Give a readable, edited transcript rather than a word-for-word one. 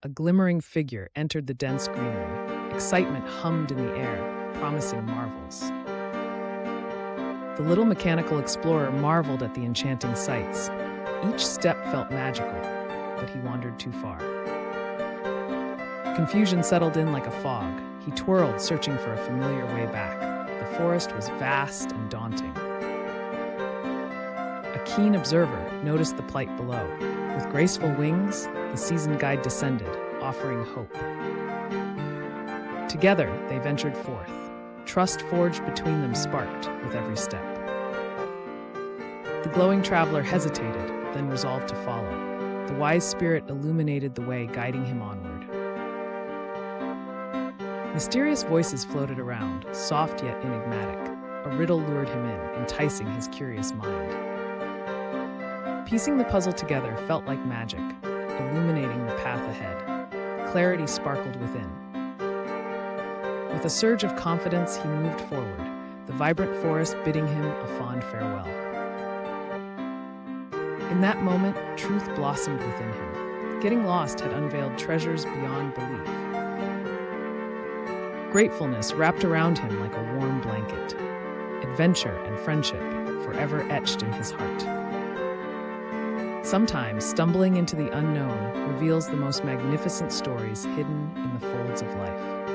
A glimmering figure entered the dense greenery. Excitement hummed in the air, promising marvels. The little mechanical explorer marveled at the enchanting sights. Each step felt magical, but he wandered too far. Confusion settled in like a fog. He twirled, searching for a familiar way back. The forest was vast and daunting. A keen observer noticed the plight below. With graceful wings, the seasoned guide descended, offering hope. Together, they ventured forth. Trust forged between them sparked with every step. The glowing traveler hesitated, then resolved to follow. The wise spirit illuminated the way, guiding him onward. Mysterious voices floated around, soft yet enigmatic. A riddle lured him in, enticing his curious mind. Piecing the puzzle together felt like magic, illuminating the path ahead. Clarity sparkled within. With a surge of confidence, he moved forward, the vibrant forest bidding him a fond farewell. In that moment, truth blossomed within him. Getting lost had unveiled treasures beyond belief. Gratefulness wrapped around him like a warm blanket. Adventure and friendship forever etched in his heart. Sometimes, stumbling into the unknown reveals the most magnificent stories hidden in the folds of life.